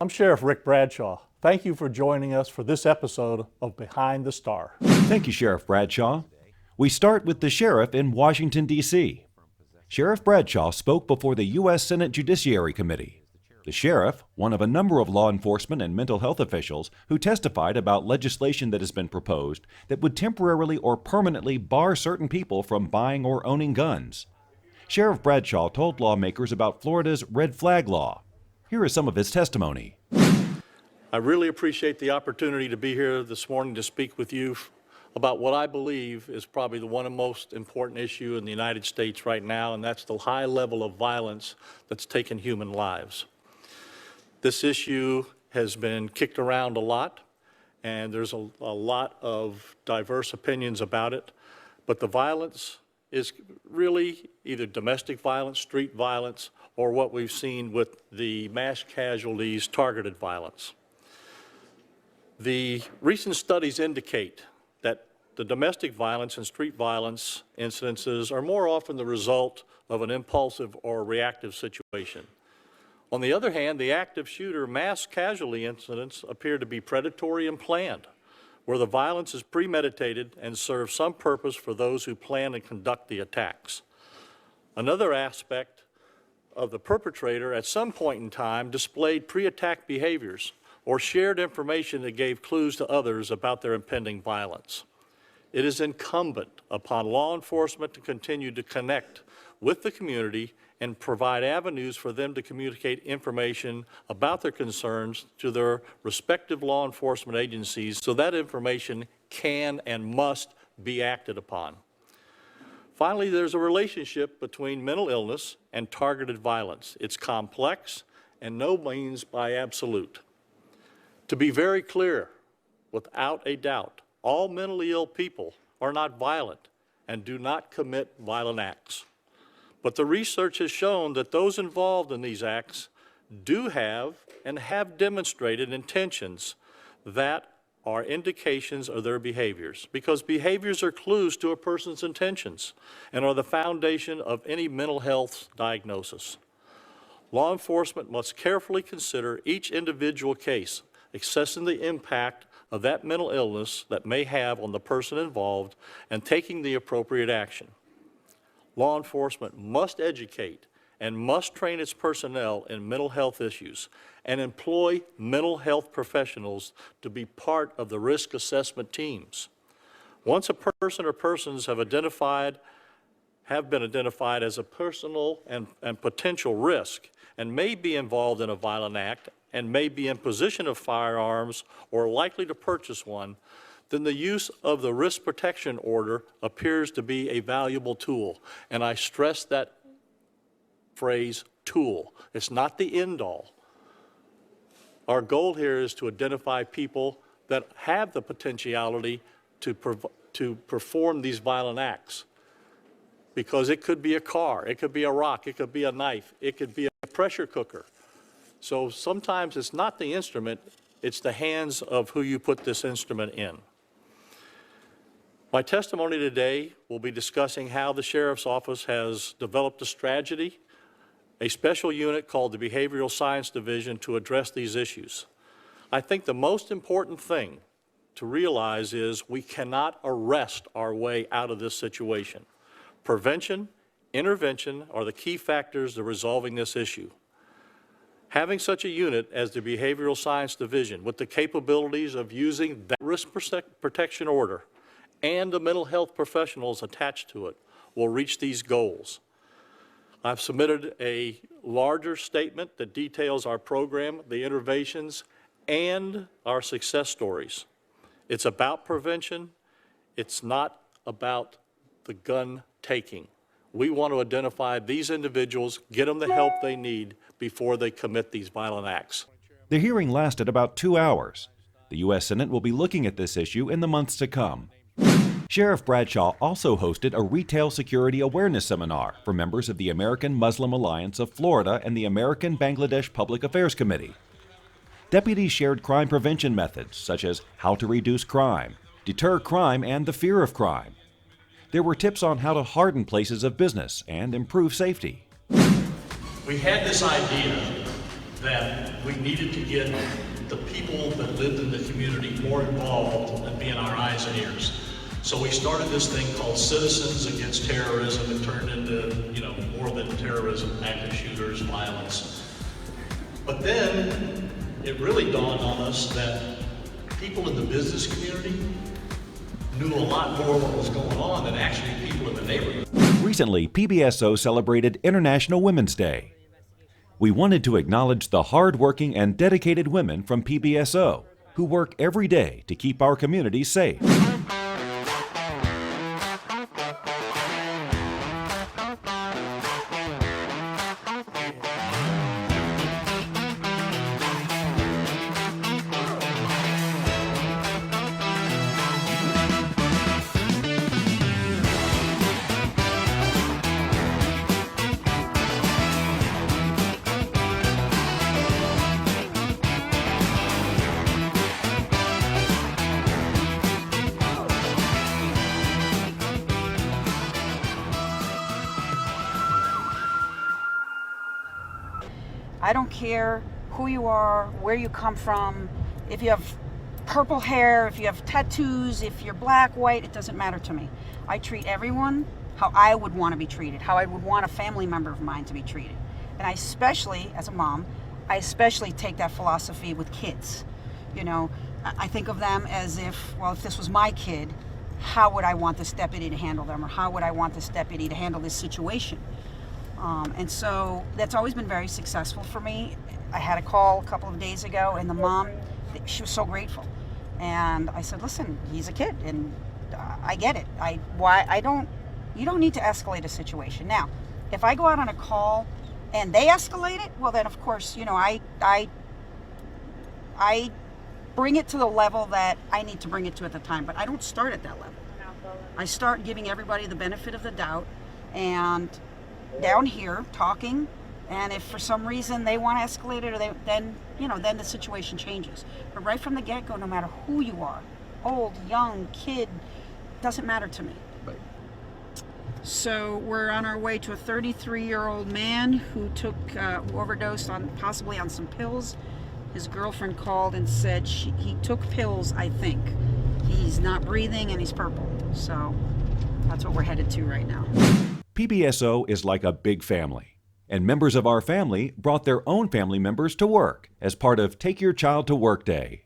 I'm Sheriff Rick Bradshaw. Thank you for joining us for this episode of Behind the Star. Thank you, Sheriff Bradshaw. We start with the sheriff in Washington, D.C. Sheriff Bradshaw spoke before the U.S. Senate Judiciary Committee. The sheriff, one of a number of law enforcement and mental health officials who testified about legislation that has been proposed that would temporarily or permanently bar certain people from buying or owning guns. Sheriff Bradshaw told lawmakers about Florida's red flag law. Here is some of his testimony. I really appreciate the opportunity to be here this morning to speak with you about what I believe is probably the one of the most important issue in the United States right now, and that's the high level of violence that's taken human lives. This issue has been kicked around a lot, and there's a lot of diverse opinions about it, but the violence is really either domestic violence, street violence, or what we've seen with the mass casualties, targeted violence. The recent studies indicate that the domestic violence and street violence incidences are more often the result of an impulsive or reactive situation. On the other hand, the active shooter mass casualty incidents appear to be predatory and planned, where the violence is premeditated and serves some purpose for those who plan and conduct the attacks. Another aspect of the perpetrator at some point in time displayed pre-attack behaviors or shared information that gave clues to others about their impending violence. It is incumbent upon law enforcement to continue to connect with the community and provide avenues for them to communicate information about their concerns to their respective law enforcement agencies so that information can and must be acted upon. Finally, there's a relationship between mental illness and targeted violence. It's complex and no means by absolute. To be very clear, without a doubt, all mentally ill people are not violent and do not commit violent acts. But the research has shown that those involved in these acts do have and have demonstrated intentions that are indications of their behaviors, because behaviors are clues to a person's intentions and are the foundation of any mental health diagnosis. Law enforcement must carefully consider each individual case, assessing the impact of that mental illness that may have on the person involved and taking the appropriate action. Law enforcement must educate and must train its personnel in mental health issues and employ mental health professionals to be part of the risk assessment teams. Once a person or persons have been identified as a personal and potential risk and may be involved in a violent act and may be in possession of firearms or likely to purchase one, then the use of the risk protection order appears to be a valuable tool. And I stress that phrase, tool. It's not the end all. Our goal here is to identify people that have the potentiality to perform these violent acts. Because it could be a car, it could be a rock, it could be a knife, it could be a pressure cooker. So sometimes it's not the instrument, it's the hands of who you put this instrument in. My testimony today will be discussing how the Sheriff's Office has developed a strategy, a special unit called the Behavioral Science Division to address these issues. I think the most important thing to realize is we cannot arrest our way out of this situation. Prevention, intervention are the key factors to resolving this issue. Having such a unit as the Behavioral Science Division with the capabilities of using that risk protection order and the mental health professionals attached to it will reach these goals. I've submitted a larger statement that details our program, the innovations, and our success stories. It's about prevention. It's not about the gun taking. We want to identify these individuals, get them the help they need before they commit these violent acts. The hearing lasted about 2 hours. The U.S. Senate will be looking at this issue in the months to come. Sheriff Bradshaw also hosted a retail security awareness seminar for members of the American Muslim Alliance of Florida and the American Bangladesh Public Affairs Committee. Deputies shared crime prevention methods such as how to reduce crime, deter crime and the fear of crime. There were tips on how to harden places of business and improve safety. We had this idea that we needed to get the people that lived in the community more involved and being our eyes and ears. So we started this thing called Citizens Against Terrorism. It turned into, more than terrorism, active shooters, violence. But then it really dawned on us that people in the business community knew a lot more what was going on than actually people in the neighborhood. Recently, PBSO celebrated International Women's Day. We wanted to acknowledge the hard-working and dedicated women from PBSO who work every day to keep our communities safe. I don't care who you are, where you come from, if you have purple hair, if you have tattoos, if you're black, white, it doesn't matter to me. I treat everyone how I would want to be treated, how I would want a family member of mine to be treated. And I especially, as a mom, I especially take that philosophy with kids. I think of them as if this was my kid, how would I want this deputy to handle them, or how would I want this deputy to handle this situation? And so that's always been very successful for me. I had a call a couple of days ago, and the mom, she was so grateful. And I said, listen, he's a kid, and I get it. You don't need to escalate a situation. Now, if I go out on a call and they escalate it, well then of course, I bring it to the level that I need to bring it to at the time, but I don't start at that level. I start giving everybody the benefit of the doubt, and down here talking, and if for some reason they want to escalate it, then the situation changes. But right from the get-go, no matter who you are, old, young, kid, doesn't matter to me. Right. So we're on our way to a 33-year-old man who who overdosed possibly on some pills. His girlfriend called and said he took pills, I think. He's not breathing and he's purple. So that's what we're headed to right now. PBSO is like a big family, and members of our family brought their own family members to work as part of Take Your Child to Work Day.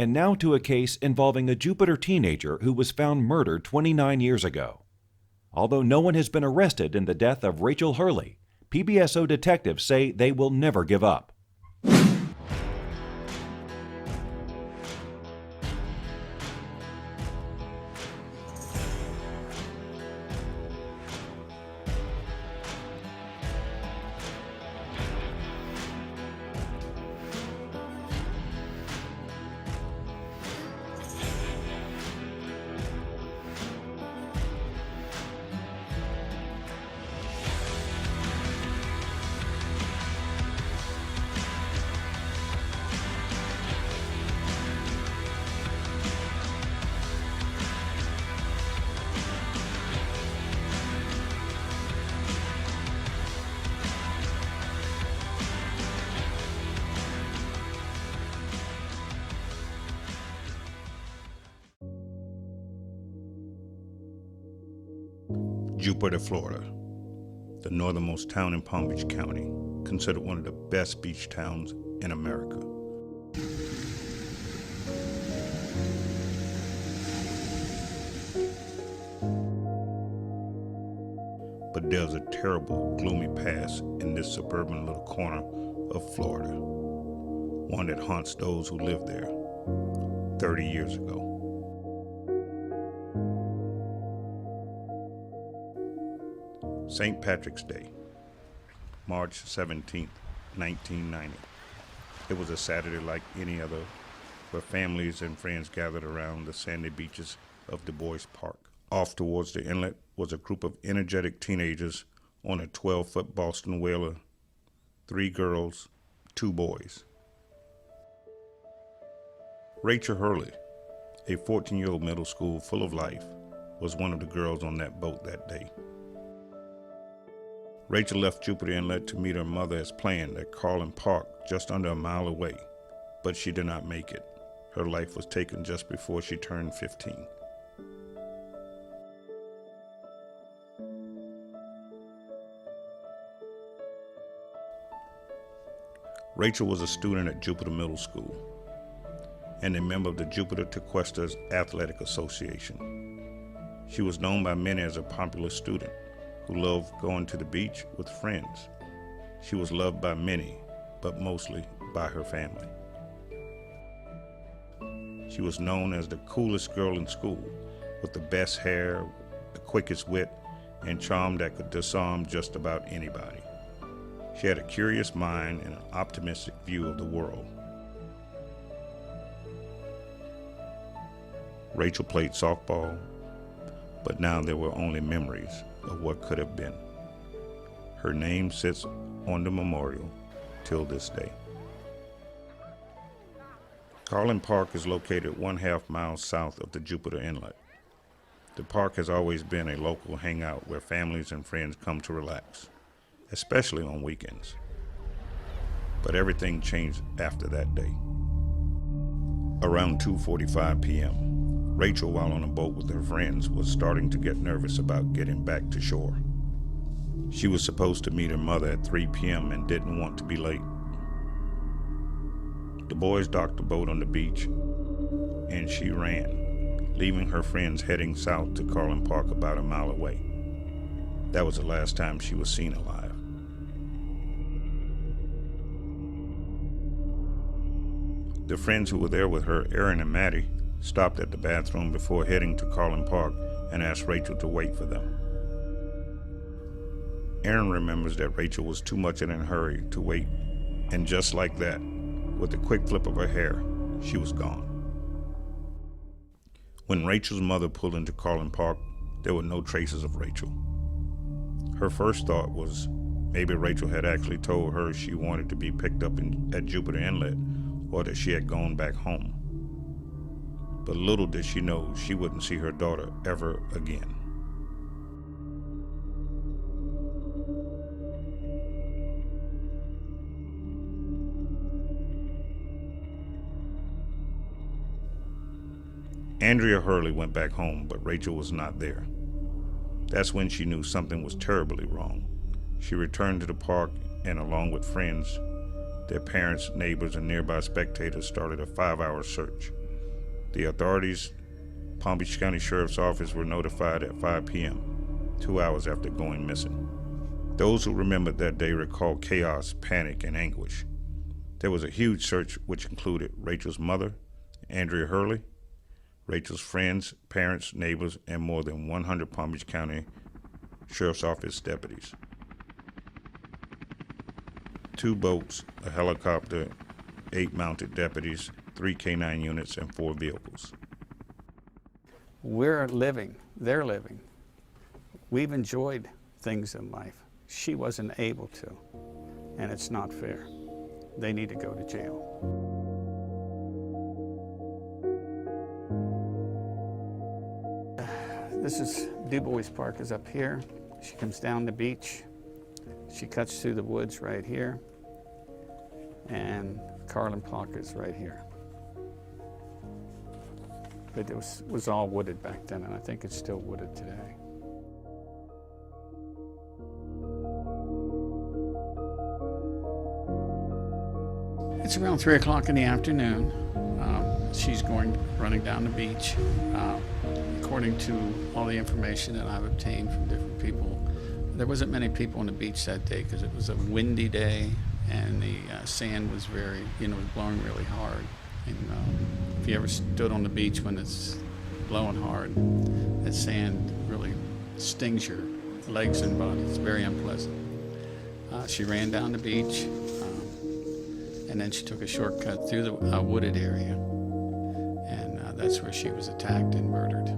And now to a case involving a Jupiter teenager who was found murdered 29 years ago. Although no one has been arrested in the death of Rachel Hurley, PBSO detectives say they will never give up. Jupiter, Florida, the northernmost town in Palm Beach County, considered one of the best beach towns in America. But there's a terrible, gloomy past in this suburban little corner of Florida, one that haunts those who lived there 30 years ago. St. Patrick's Day, March 17th, 1990. It was a Saturday like any other, where families and friends gathered around the sandy beaches of Du Bois Park. Off towards the inlet was a group of energetic teenagers on a 12-foot Boston Whaler, 3 girls, 2 boys. Rachel Hurley, a 14-year-old middle school full of life, was one of the girls on that boat that day. Rachel left Jupiter Inlet to meet her mother as planned at Carlin Park, just under a mile away, but she did not make it. Her life was taken just before she turned 15. Rachel was a student at Jupiter Middle School and a member of the Jupiter Tequesters Athletic Association. She was known by many as a popular student who loved going to the beach with friends. She was loved by many, but mostly by her family. She was known as the coolest girl in school, with the best hair, the quickest wit, and charm that could disarm just about anybody. She had a curious mind and an optimistic view of the world. Rachel played softball, but now there were only memories of what could have been. Her name sits on the memorial till this day. Carlin Park is located 1/2 mile south of the Jupiter Inlet. The park has always been a local hangout where families and friends come to relax, especially on weekends. But everything changed after that day. Around 2:45 p.m., Rachel, while on a boat with her friends, was starting to get nervous about getting back to shore. She was supposed to meet her mother at 3 p.m. and didn't want to be late. The boys docked the boat on the beach, and she ran, leaving her friends heading south to Carlin Park about a mile away. That was the last time she was seen alive. The friends who were there with her, Aaron and Maddie, stopped at the bathroom before heading to Carlin Park and asked Rachel to wait for them. Aaron remembers that Rachel was too much in a hurry to wait, and just like that, with a quick flip of her hair, she was gone. When Rachel's mother pulled into Carlin Park, there were no traces of Rachel. Her first thought was maybe Rachel had actually told her she wanted to be picked up at Jupiter Inlet, or that she had gone back home. But little did she know she wouldn't see her daughter ever again. Andrea Hurley went back home, but Rachel was not there. That's when she knew something was terribly wrong. She returned to the park and, along with friends, their parents, neighbors, and nearby spectators, started a 5-hour search. The authorities, Palm Beach County Sheriff's Office, were notified at 5 p.m., 2 hours after going missing. Those who remembered that day recall chaos, panic, and anguish. There was a huge search which included Rachel's mother, Andrea Hurley, Rachel's friends, parents, neighbors, and more than 100 Palm Beach County Sheriff's Office deputies. 2 boats, a helicopter, 8 mounted deputies, 3 K-9 units, and 4 vehicles. We're living, they're living. We've enjoyed things in life. She wasn't able to, and it's not fair. They need to go to jail. This is Du Bois Park is up here. She comes down the beach. She cuts through the woods right here. And Carlin Park is right here. But it was all wooded back then, and I think it's still wooded today. It's around 3 o'clock in the afternoon. She's running down the beach. According to all the information that I've obtained from different people, there wasn't many people on the beach that day because it was a windy day and the sand was blowing really hard. And if you ever stood on the beach when it's blowing hard, that sand really stings your legs and body. It's very unpleasant. She ran down the beach, and then she took a shortcut through the wooded area, and that's where she was attacked and murdered.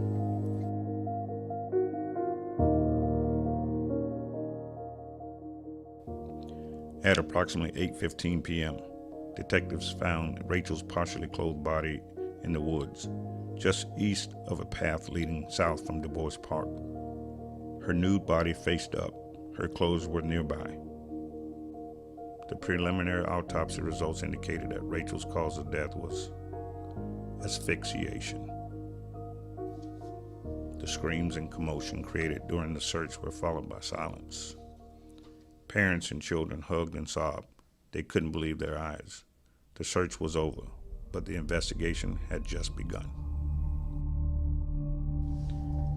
At approximately 8:15 p.m., detectives found Rachel's partially clothed body in the woods, just east of a path leading south from Du Bois Park. Her nude body faced up. Her clothes were nearby. The preliminary autopsy results indicated that Rachel's cause of death was asphyxiation. The screams and commotion created during the search were followed by silence. Parents and children hugged and sobbed. They couldn't believe their eyes. The search was over, but the investigation had just begun.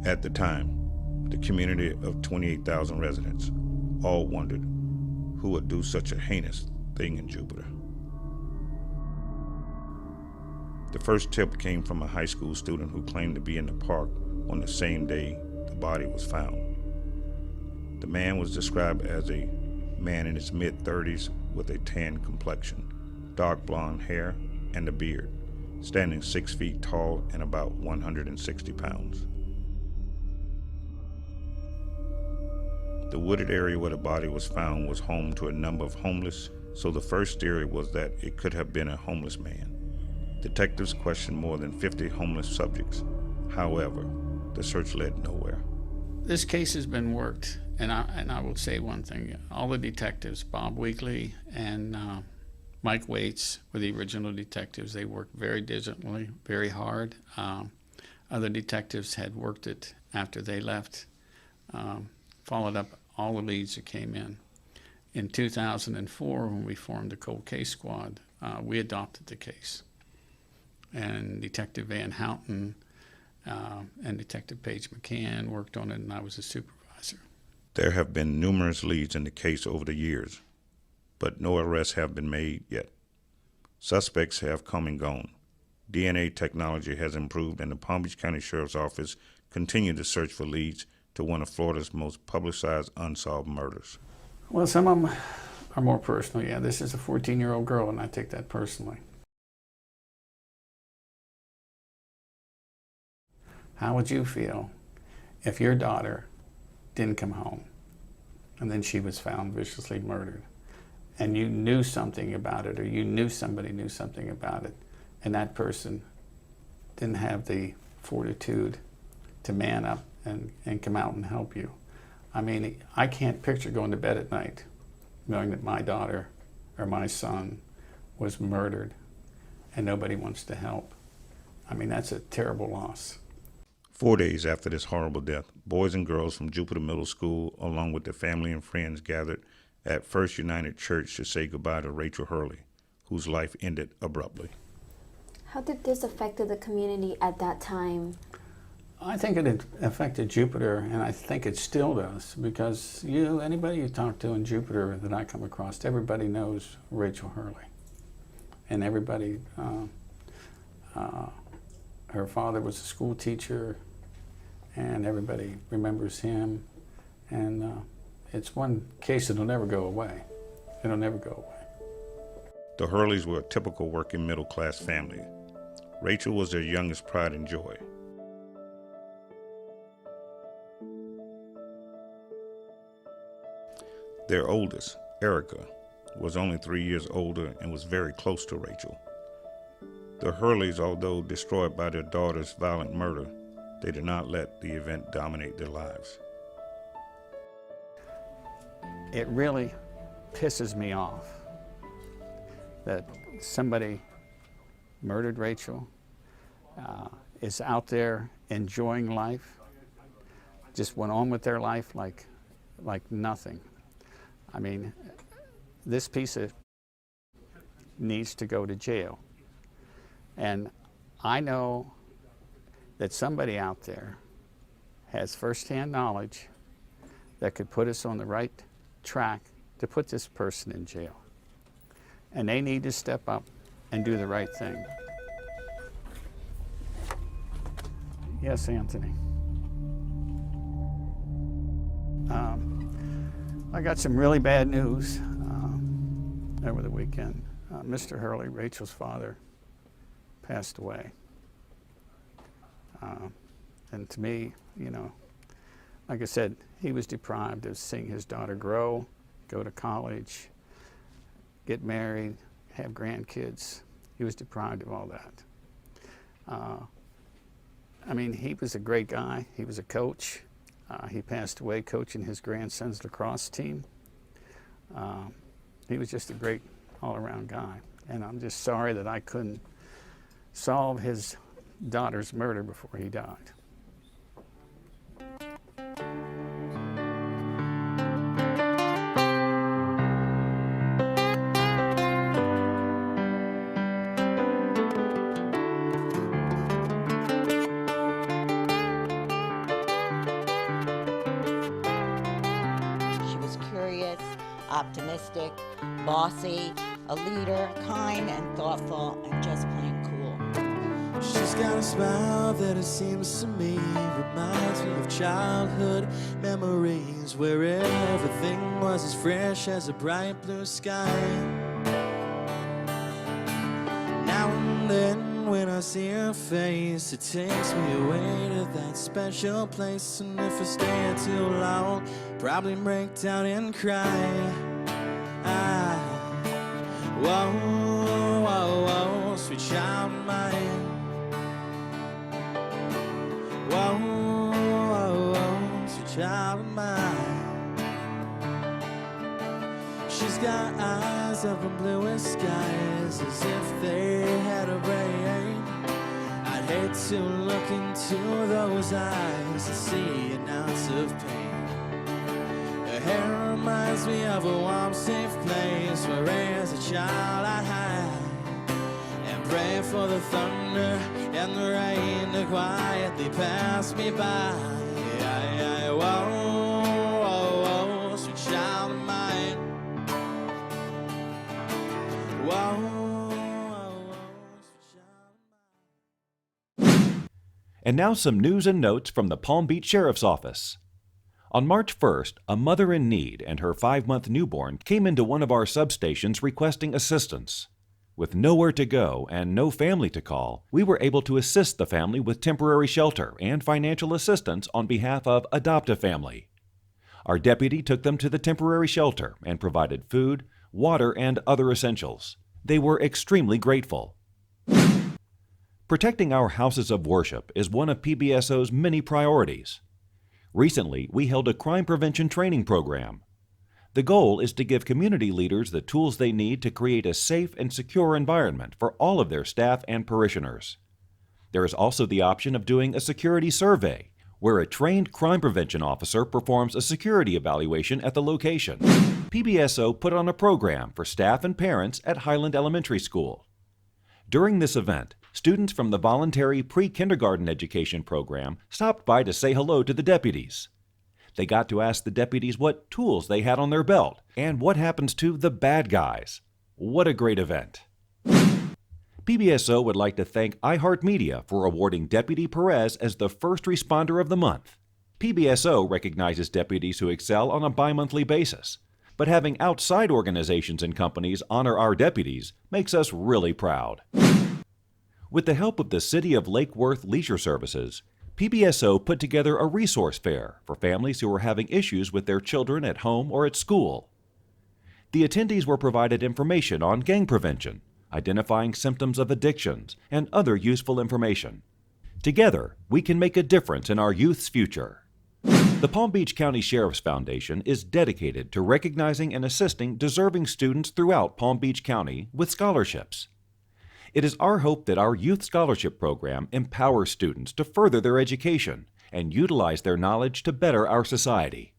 At the time, the community of 28,000 residents all wondered who would do such a heinous thing in Jupiter. The first tip came from a high school student who claimed to be in the park on the same day the body was found. The man was described as a man in his mid-30s with a tan complexion, dark blonde hair, and a beard, standing 6 feet tall and about 160 pounds. The wooded area where the body was found was home to a number of homeless, so the first theory was that it could have been a homeless man. Detectives questioned more than 50 homeless subjects. However, the search led nowhere. This case has been worked, and I will say one thing. All the detectives, Bob Weekly and Mike Waits were the original detectives. They worked very diligently, very hard. Other detectives had worked it after they left, followed up all the leads that came in. In 2004, when we formed the cold case squad, we adopted the case. And Detective Van Houten and Detective Paige McCann worked on it, and I was a supervisor. There have been numerous leads in the case over the years, but no arrests have been made yet. Suspects have come and gone. DNA technology has improved, and the Palm Beach County Sheriff's Office continued to search for leads to one of Florida's most publicized unsolved murders. Well, some of them are more personal. Yeah, this is a 14-year-old girl, and I take that personally. How would you feel if your daughter didn't come home and then she was found viciously murdered, and you knew something about it, or you knew somebody knew something about it, and that person didn't have the fortitude to man up and come out and help you? I mean, I can't picture going to bed at night knowing that my daughter or my son was murdered and nobody wants to help. I mean, that's a terrible loss. 4 days after this horrible death, boys and girls from Jupiter Middle School, along with their family and friends, gathered at First United Church to say goodbye to Rachel Hurley, whose life ended abruptly. How did this affect the community at that time? I think it affected Jupiter, and I think it still does, because anybody you talk to in Jupiter that I come across, everybody knows Rachel Hurley. And everybody, her father was a school teacher, and everybody remembers him. And it's one case that'll never go away. It'll never go away. The Hurleys were a typical working middle-class family. Rachel was their youngest pride and joy. Their oldest, Erica, was only 3 years older and was very close to Rachel. The Hurleys, although destroyed by their daughter's violent murder, they did not let the event dominate their lives. It really pisses me off that somebody murdered Rachel, is out there enjoying life, just went on with their life like nothing. I mean, this piece of needs to go to jail. And I know that somebody out there has firsthand knowledge that could put us on the right track to put this person in jail. And they need to step up and do the right thing. Yes, Anthony. I got some really bad news over the weekend. Mr. Hurley, Rachel's father, passed away. And to me, like I said, he was deprived of seeing his daughter grow, go to college, get married, have grandkids. He was deprived of all that. I mean, he was a great guy. He was a coach. He passed away coaching his grandson's lacrosse team. He was just a great all-around guy. And I'm just sorry that I couldn't solve his daughter's murder before he died. She was curious, optimistic, bossy, a leader, kind and thoughtful, and just plain cool. She's got a smile that it seems to me reminds me of childhood memories where everything was as fresh as a bright blue sky. Now and then when I see her face, it takes me away to that special place. And if I stay too long, probably break down and cry. Whoa, whoa, whoa, sweet child of mine. Whoa, whoa, whoa, sweet child of mine. She's got eyes of the bluest skies, as if they had a brain. I'd hate to look into those eyes and see an ounce of pain. Her hair reminds me of a warm, safe place where as a child I'd hide and pray for the thunder and the rain to quietly pass me by. Whoa, whoa, whoa, sweet child of mine. Whoa, whoa, whoa, sweet child of mine. And now some news and notes from the Palm Beach Sheriff's Office. On March 1st, a mother in need and her 5-month newborn came into one of our substations requesting assistance. With nowhere to go and no family to call, we were able to assist the family with temporary shelter and financial assistance on behalf of Adopt-A-Family. Our deputy took them to the temporary shelter and provided food, water, and other essentials. They were extremely grateful. Protecting our houses of worship is one of PBSO's many priorities. Recently, we held a crime prevention training program. The goal is to give community leaders the tools they need to create a safe and secure environment for all of their staff and parishioners. There is also the option of doing a security survey, where a trained crime prevention officer performs a security evaluation at the location. PBSO put on a program for staff and parents at Highland Elementary School. During this event, students from the voluntary pre-kindergarten education program stopped by to say hello to the deputies. They got to ask the deputies what tools they had on their belt and what happens to the bad guys. What a great event. PBSO would like to thank iHeartMedia for awarding Deputy Perez as the First Responder of the Month. PBSO recognizes deputies who excel on a bi-monthly basis, but having outside organizations and companies honor our deputies makes us really proud. With the help of the City of Lake Worth Leisure Services, PBSO put together a resource fair for families who were having issues with their children at home or at school. The attendees were provided information on gang prevention, identifying symptoms of addictions, and other useful information. Together, we can make a difference in our youth's future. The Palm Beach County Sheriff's Foundation is dedicated to recognizing and assisting deserving students throughout Palm Beach County with scholarships. It is our hope that our Youth Scholarship Program empowers students to further their education and utilize their knowledge to better our society.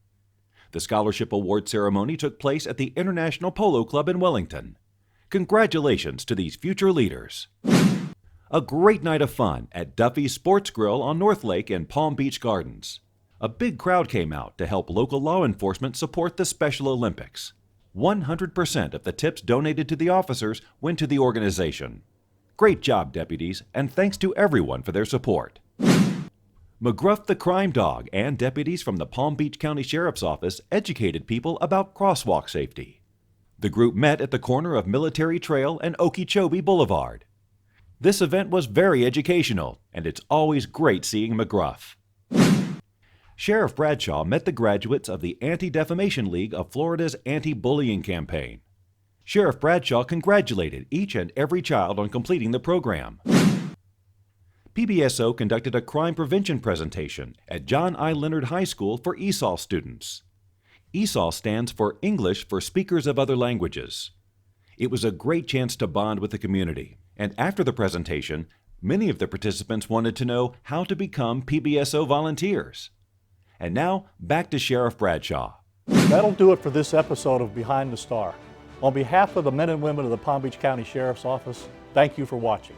The scholarship award ceremony took place at the International Polo Club in Wellington. Congratulations to these future leaders. A great night of fun at Duffy's Sports Grill on North Lake in Palm Beach Gardens. A big crowd came out to help local law enforcement support the Special Olympics. 100% of the tips donated to the officers went to the organization. Great job, deputies, and thanks to everyone for their support. McGruff the Crime Dog and deputies from the Palm Beach County Sheriff's Office educated people about crosswalk safety. The group met at the corner of Military Trail and Okeechobee Boulevard. This event was very educational, and it's always great seeing McGruff. Sheriff Bradshaw met the graduates of the Anti-Defamation League of Florida's anti-bullying campaign. Sheriff Bradshaw congratulated each and every child on completing the program. PBSO conducted a crime prevention presentation at John I. Leonard High School for ESOL students. ESOL stands for English for Speakers of Other Languages. It was a great chance to bond with the community, and after the presentation, many of the participants wanted to know how to become PBSO volunteers. And now, back to Sheriff Bradshaw. That'll do it for this episode of Behind the Star. On behalf of the men and women of the Palm Beach County Sheriff's Office, thank you for watching.